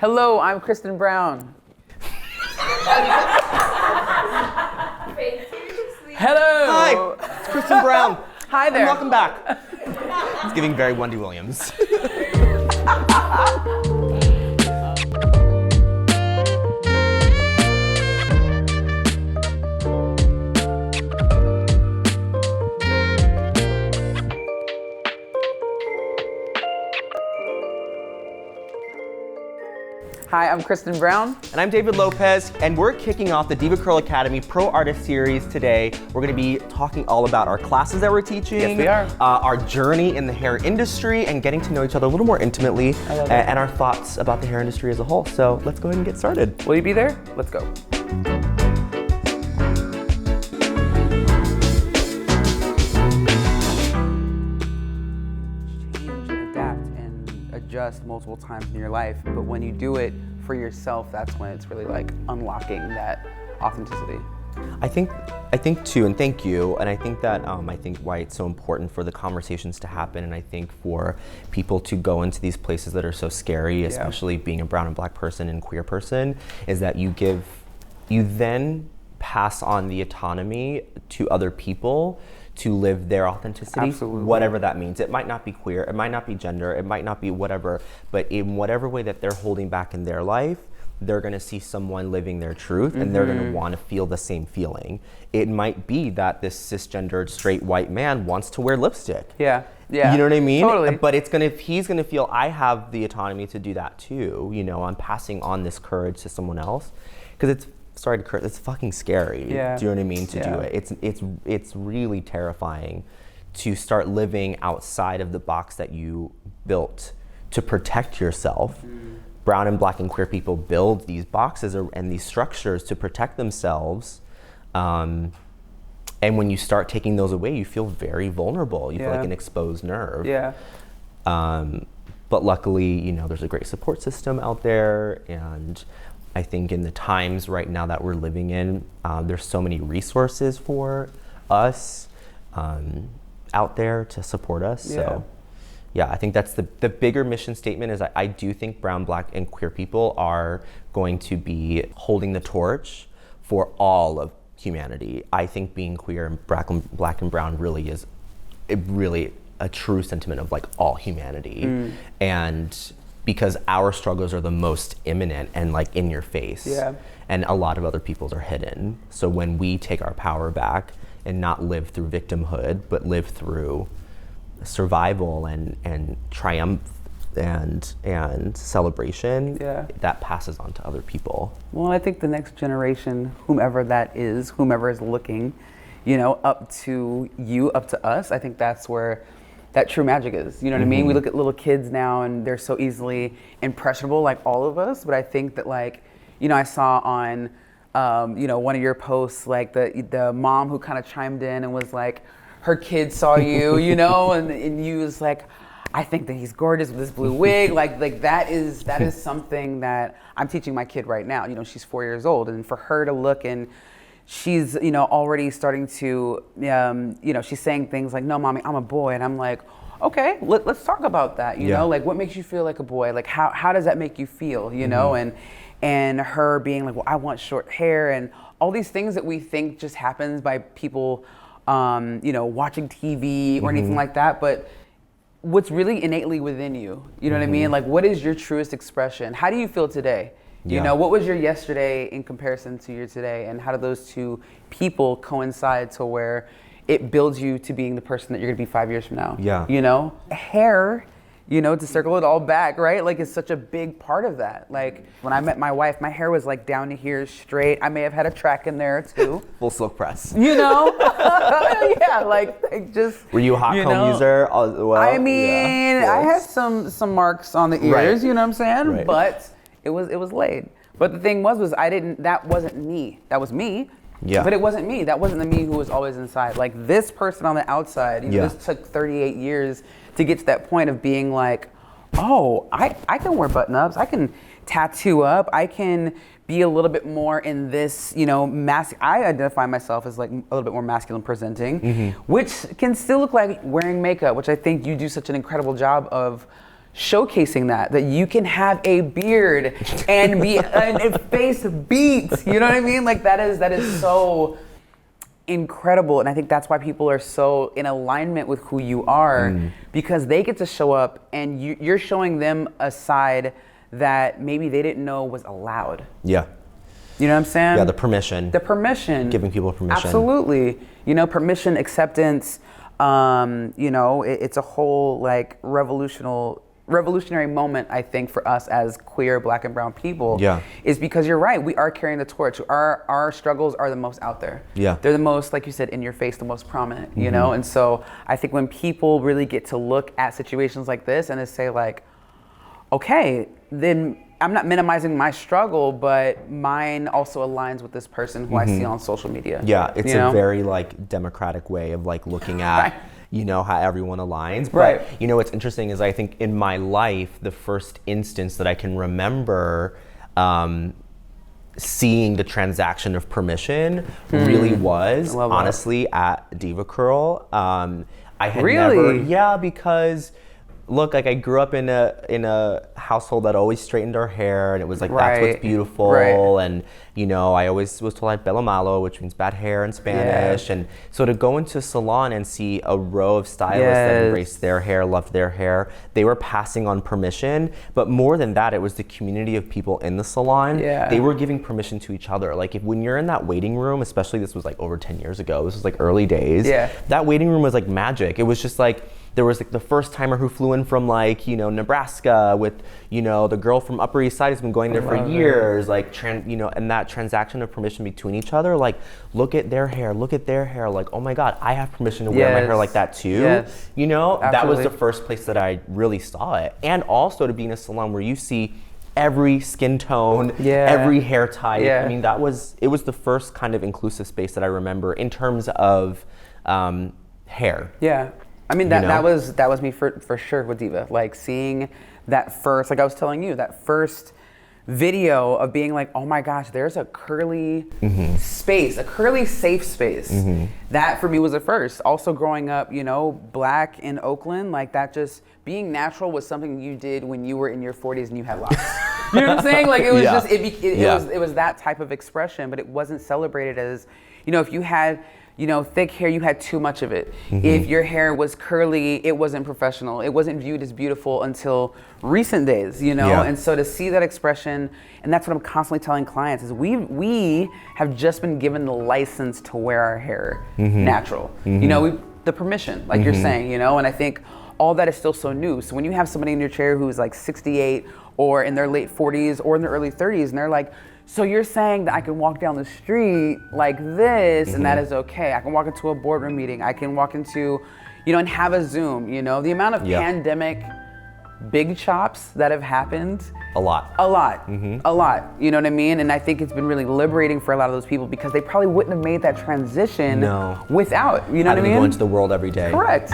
Hello, I'm Christin Brown. Hello. Hi, it's Christin Brown. Hi there. And welcome back. It's giving very Wendy Williams. Hi, I'm Christin Brown. And I'm David Lopez, and we're kicking off the DevaCurl Academy Pro Artist Series today. We're going to be talking all about our classes that we're teaching. Yes, we are. Our journey in the hair industry, and getting to know each other a little more intimately, and our thoughts about the hair industry as a whole. So let's go ahead and get started. Will you be there? Let's go. Change and adapt and adjust multiple times in your life, but when you do it for yourself, that's when it's really like unlocking that authenticity. I think too, and thank you, and I think that I think why it's so important for the conversations to happen, and I think for people to go into these places that are so scary, especially being a brown and black person and queer person, is that you then pass on the autonomy to other people to live their authenticity, Absolutely. Whatever that means. It might not be queer, it might not be gender, it might not be whatever, but in whatever way that they're holding back in their life, they're gonna see someone living their truth, and they're gonna wanna feel the same feeling. It might be that this cisgendered straight white man wants to wear lipstick. Yeah. You know what I mean? Totally. But he's gonna feel, I have the autonomy to do that too. You know, I'm passing on this courage to someone else. Because it's fucking scary. Yeah. Do you know what I mean? To do it. It's really terrifying to start living outside of the box that you built to protect yourself. Brown and black and queer people build these boxes and these structures to protect themselves. And when you start taking those away, you feel very vulnerable. You feel like an exposed nerve. Yeah. But luckily, you know, there's a great support system out there, and I think in the times right now that we're living in, there's so many resources for us out there to support us. Yeah. So yeah, I think that's the bigger mission statement is I do think brown, black, and queer people are going to be holding the torch for all of humanity. I think being queer and black and brown really is a true sentiment of like all humanity. And because our struggles are the most imminent and like in your face. Yeah. And a lot of other people's are hidden. So when we take our power back and not live through victimhood, but live through survival and triumph and celebration, that passes on to other people. Well, I think the next generation, whomever is looking, you know, up to you, up to us, I think that's where that true magic is. You know what I mean? We look at little kids now and they're so easily impressionable, like all of us, but I think that, like, you know, I saw on, you know, one of your posts, like the mom who kind of chimed in and was like, her kid saw you, you know, and you was like, I think that he's gorgeous with this blue wig. like that is something that I'm teaching my kid right now. You know, she's 4 years old, and for her to look and she's, you know, already starting to, you know, she's saying things like, no, mommy, I'm a boy. And I'm like, okay, let's talk about that. You know, like what makes you feel like a boy? Like how does that make you feel, you know? And her being like, well, I want short hair, and all these things that we think just happens by people, you know, watching TV or anything like that. But what's really innately within you, you know what I mean? Like, what is your truest expression? How do you feel today? You know, what was your yesterday in comparison to your today, and how do those two people coincide to where it builds you to being the person that you're gonna be 5 years from now? Yeah. You know, hair, you know, to circle it all back, right? Like, it's such a big part of that. Like, when I met my wife, my hair was like down to here, straight. I may have had a track in there too. Full silk press. You know? Yeah, like just. Were you a hot comb user? Well, I mean, I had some marks on the ears, you know what I'm saying? But it was laid. But the thing was that wasn't me. That was me. Yeah. But it wasn't me. That wasn't the me who was always inside. Like, this person on the outside, you know, this took 38 years to get to that point of being like, oh, I can wear button-ups. I can tattoo up. I can be a little bit more in this, you know, I identify myself as like a little bit more masculine presenting, which can still look like wearing makeup, which I think you do such an incredible job of showcasing that you can have a beard and be and face beats. You know what I mean? Like that is so incredible, and I think that's why people are so in alignment with who you are, because they get to show up and you're showing them a side that maybe they didn't know was allowed. Yeah. You know what I'm saying? Yeah, the permission. Giving people permission. Absolutely. You know, permission, acceptance, you know, it's a whole like revolutionary moment, I think, for us as queer Black and brown people. Yeah. Is because you're right, we are carrying the torch. Our struggles are the most out there. Yeah. They're the most, like you said, in your face, the most prominent, you know? And so I think when people really get to look at situations like this and they say like, okay, then I'm not minimizing my struggle, but mine also aligns with this person who I see on social media. Yeah, it's you know? a very like democratic way of like looking at, you know, how everyone aligns. But, Right. you know, what's interesting is I think in my life, the first instance that I can remember seeing the transaction of permission really was honestly at DevaCurl. I had never, because look, like I grew up in a household that always straightened our hair, and it was like that's what's beautiful, and you know I always was told I had pelo malo, which means bad hair in Spanish, and so to go into a salon and see a row of stylists that embraced their hair, loved their hair, they were passing on permission, but more than that, it was the community of people in the salon. They were giving permission to each other. Like when you're in that waiting room, especially this was like over 10 years ago, this was like early days. That waiting room was like magic. It was just like. There was like the first timer who flew in from like, you know, Nebraska with, you know, the girl from Upper East Side has been going there for years, like, you know, and that transaction of permission between each other, like, look at their hair, like, oh my God, I have permission to wear my hair like that too. You know, that was the first place that I really saw it. And also to be in a salon where you see every skin tone, every hair type. I mean, it was the first kind of inclusive space that I remember in terms of hair. I mean, that was me for sure with Diva. Like seeing that first, like I was telling you, that first video of being like, oh my gosh, there's a curly space, a curly safe space. That for me was the first. Also growing up, you know, Black in Oakland, like that just being natural was something you did when you were in your 40s and you had locks. You know what I'm saying? Like it was just, it was that type of expression, but it wasn't celebrated as, you know, if you had, you know, thick hair, you had too much of it. If your hair was curly, it wasn't professional. It wasn't viewed as beautiful until recent days, you know? And so to see that expression, and that's what I'm constantly telling clients, is we have just been given the license to wear our hair natural. You know, the permission, like you're saying, you know? And I think all that is still so new. So when you have somebody in your chair who's like 68 or in their late 40s or in their early 30s, and they're like, so you're saying that I can walk down the street like this and that is okay. I can walk into a boardroom meeting. I can walk into, you know, and have a Zoom, you know? The amount of pandemic big chops that have happened. A lot. A lot, you know what I mean? And I think it's been really liberating for a lot of those people because they probably wouldn't have made that transition without, you know what I mean? Go into the world every day. Correct.